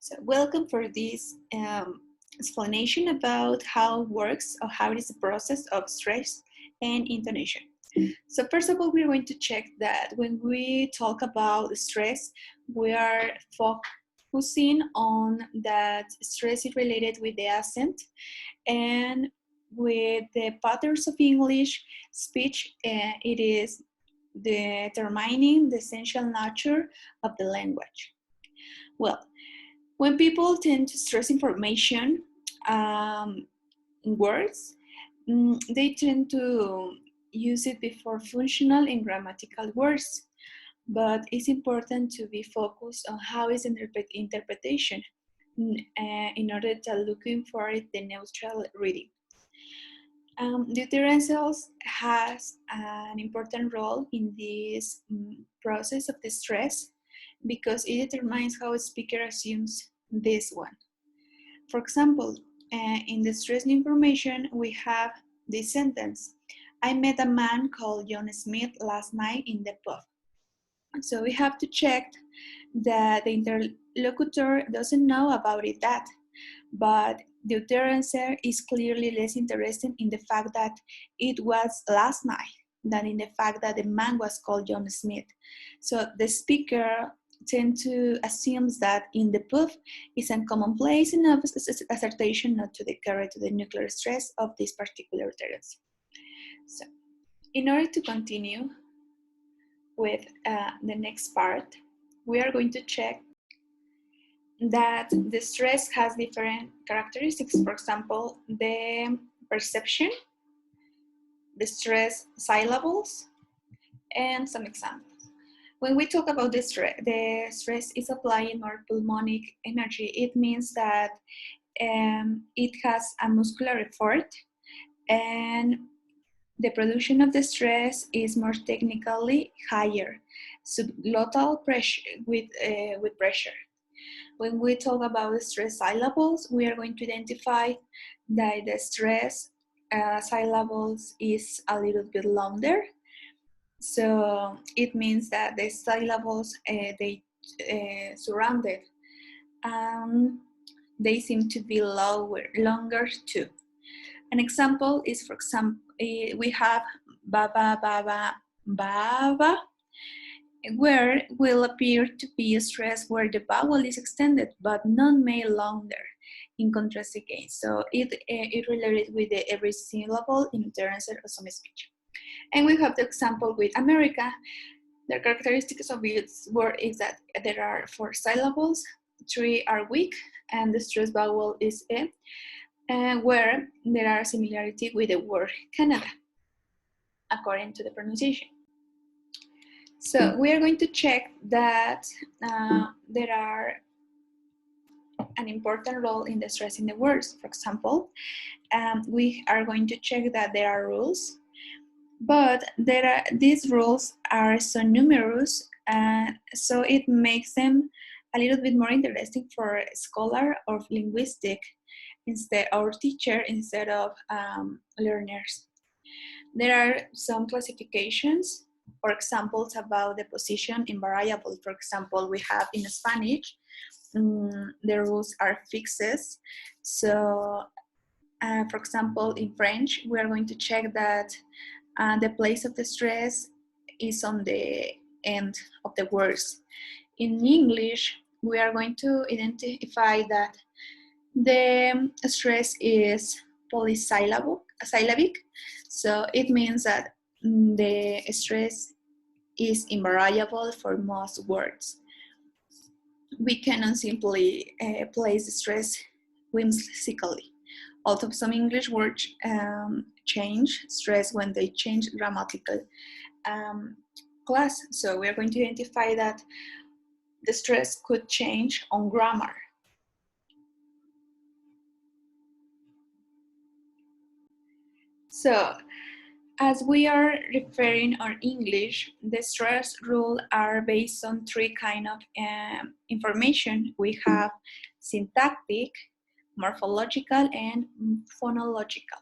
So welcome for this explanation about how it works or how it is the process of stress and intonation. So first of all, we're going to check that when we talk about stress, we are focusing on that stress is related with the accent and with the patterns of English speech, it is determining the essential nature of the language. Well, when people tend to stress information in words, they tend to use it before functional and grammatical words. But it's important to be focused on how is interpretation in order to looking for the neutral reading. The utensils has an important role in this process of the stress because it determines how a speaker assumes this one. For example, in the stress information, we have this sentence: I met a man called John Smith last night in the pub. So we have to check that the interlocutor doesn't know about it that, but the utterancer is clearly less interested in the fact that it was last night than in the fact that the man was called John Smith. So the speaker tend to assume that in the pub is a commonplace enough assertion not to carry to the nuclear stress of this particular utterance. So in order to continue with the next part, we are going to check that the stress has different characteristics. For example, the perception, the stress syllables, and some examples. When we talk about the stress is applying more pulmonic energy, it means that it has a muscular effort and the production of the stress is more technically higher, subglottal pressure with pressure. When we talk about the stress syllables, we are going to identify that the stress syllables is a little bit longer. So it means that the syllables they surrounded, they seem to be longer too. An example is, for example, we have baba, baba, baba, where will appear to be a stress where the vowel is extended but not made longer. In contrast again, so it related with every syllable in terms of some speech. And we have the example with America. The characteristics of its word is that there are 4 syllables, 3 are weak, and the stress vowel is e, where there are similarity with the word Canada, according to the pronunciation. So we are going to check that there are an important role in the stress in the words. For example, we are going to check that there are rules, but these rules are so numerous, so it makes them a little bit more interesting for a scholar of linguistic or teacher instead of learners. There are some classifications or examples about the position in variable. For example, we have in Spanish, the rules are fixes. So, for example, in French, we are going to check that the place of the stress is on the end of the words. In English, we are going to identify that the stress is polysyllabic. So it means that the stress is invariable for most words. We cannot simply place the stress whimsically. Although some English words change stress when they change grammatical class. So we are going to identify that the stress could change on grammar. So as we are referring on English, the stress rules are based on 3 kinds of information. We have syntactic, morphological, and phonological.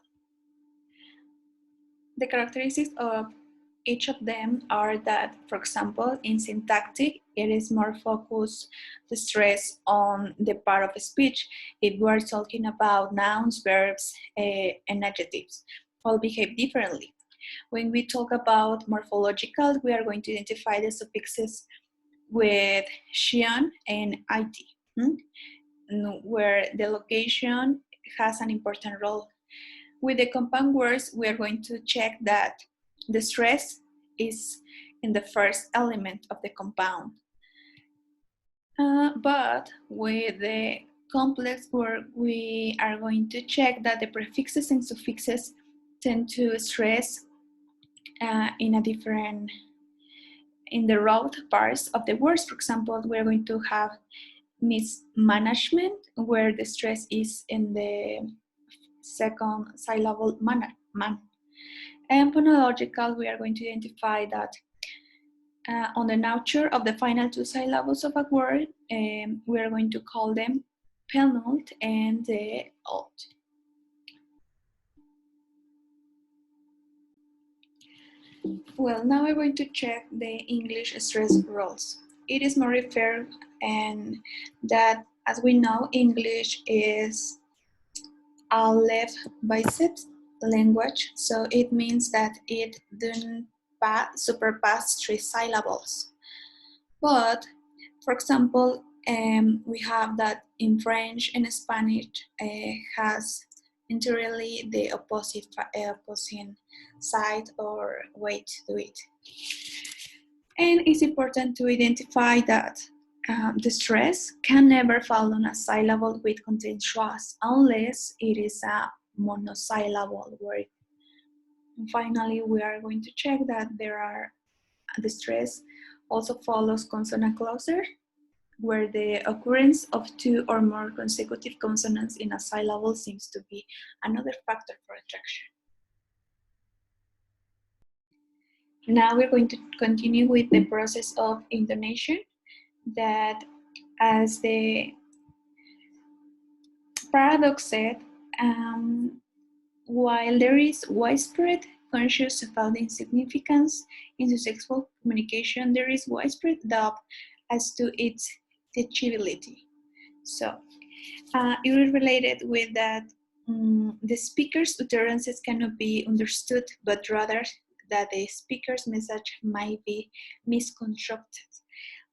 The characteristics of each of them are that, for example, in syntactic, it is more focused the stress on the part of speech. If we are talking about nouns, verbs, and adjectives, all behave differently. When we talk about morphological, we are going to identify the suffixes with tion and it, where the location has an important role. With the compound words, we are going to check that the stress is in the first element of the compound. But with the complex word, we are going to check that the prefixes and suffixes tend to stress in the root parts of the words. For example, we're going to have mismanagement, where the stress is in the second syllable man. And phonological, we are going to identify that on the nature of the final two syllables of a word, we are going to call them penult and the alt. Well, now we're going to check the English stress rules. It is more referred and that, as we know, English is a left biceps language, so it means that it doesn't surpass three syllables. But, for example, we have that in French and Spanish has entirely the opposite side or way to do it. And it's important to identify that the stress can never fall on a syllable with contained schwas unless it is a monosyllable word. And finally, we are going to check that the stress also follows consonant closer, where the occurrence of two or more consecutive consonants in a syllable seems to be another factor for attraction. Now we're going to continue with the process of intonation, that, as the paradox said, while there is widespread conscious about the insignificance in successful communication, there is widespread doubt as to its teachability. So it is related with that the speaker's utterances cannot be understood, but rather that the speaker's message might be misconstructed,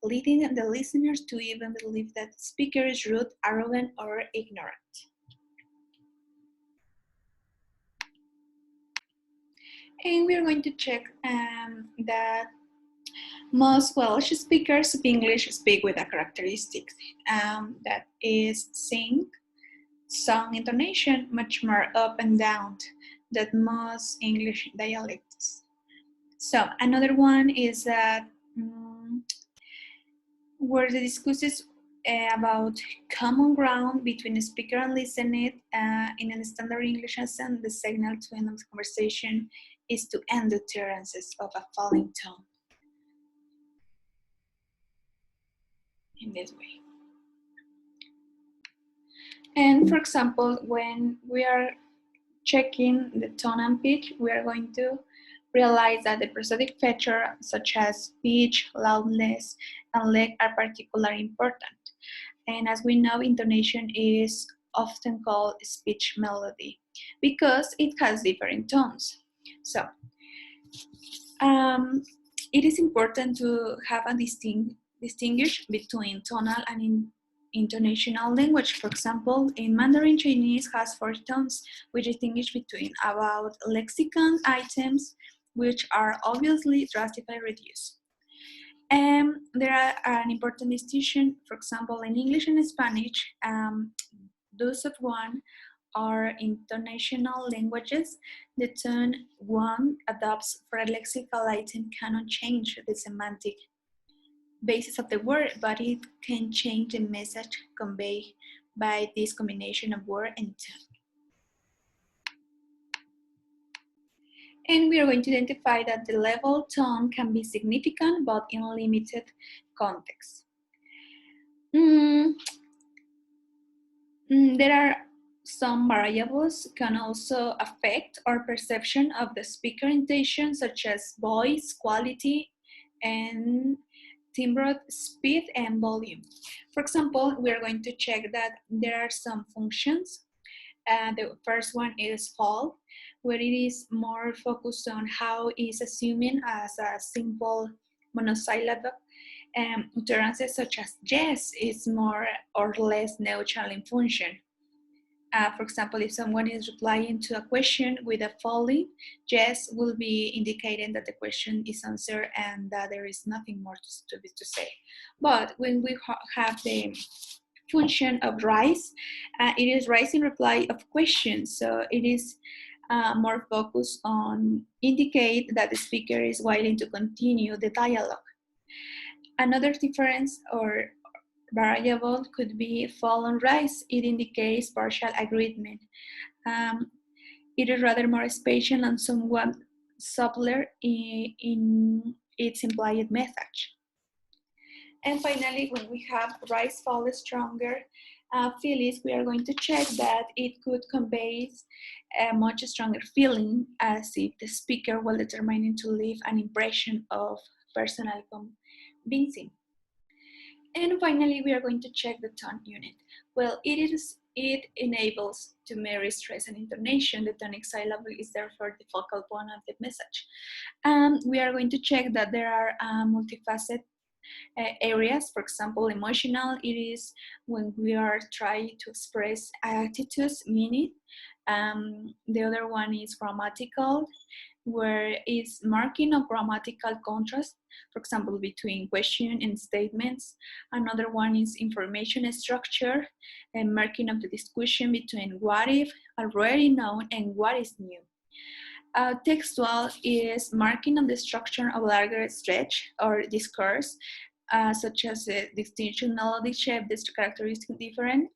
leading the listeners to even believe that the speaker is rude, arrogant, or ignorant. And we're going to check that most Welsh speakers of English speak with a characteristic that is song intonation much more up and down than most English dialects. So another one is that where the discusses about common ground between the speaker and listener in a standard English accent, the signal to end the conversation is to end the utterances of a falling tone. In this way. And for example, when we are checking the tone and pitch, we are going to realize that the prosodic features such as pitch, loudness, and leg are particularly important. And as we know, intonation is often called speech melody because it has different tones. So it is important to have a distinguish between tonal and intonational language. For example, in Mandarin Chinese has 4 tones, which distinguish between about lexicon items, which are obviously drastically reduced. And there are an important distinction, for example, in English and Spanish, those of one are intonational languages. The tone one adopts for a lexical item cannot change the semantic basis of the word, but it can change the message conveyed by this combination of word and tone. And we are going to identify that the level tone can be significant, but in limited context. There are some variables can also affect our perception of the speaker intonation, such as voice quality and timbre, speed, and volume. For example, we are going to check that there are some functions. The first one is fall, where it is more focused on how is assuming as a simple monosyllable. Utterances such as yes is more or less neutral in function. For example, if someone is replying to a question with a falling, yes will be indicating that the question is answered and that there is nothing more to say. But when we have the function of rise, it is rise in reply of questions. So it is more focused on indicate that the speaker is willing to continue the dialogue. Another difference or variable could be fall and rise. It indicates partial agreement. It is rather more spatial and somewhat subtler in its implied message. And finally, when we have rise, fall, stronger feelings, we are going to check that it could convey a much stronger feeling as if the speaker was determining to leave an impression of personal convincing. And finally, we are going to check the tone unit. Well, it enables to marry stress and intonation. The tonic syllable is therefore the focal point of the message. We are going to check that there are multifaceted areas. For example, emotional, it is when we are trying to express attitudes, meaning. The other one is grammatical, where it's marking of grammatical contrast, for example, between question and statements. Another one is information structure, and marking of the discussion between what if, already known, and what is new. Textual is marking of the structure of larger stretch or discourse, such as the distinction, melody, shape, this characteristic different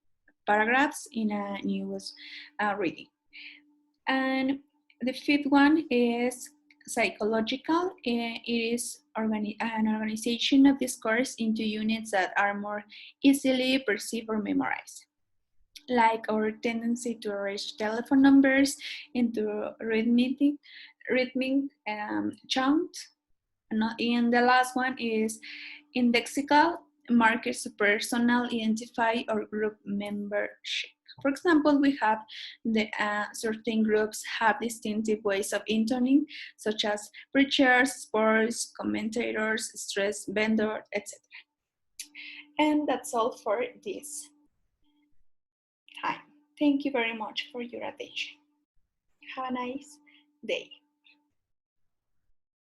paragraphs in a news reading. And the fifth one is psychological. It is an organization of discourse into units that are more easily perceived or memorized, like our tendency to arrange telephone numbers into rhythmic chant. And the last one is indexical, markers of personal identify or group membership. For example, we have the certain groups have distinctive ways of intoning, such as preachers, sports, commentators, stress vendor, etc. And that's all for this time. Thank you very much for your attention. Have a nice day.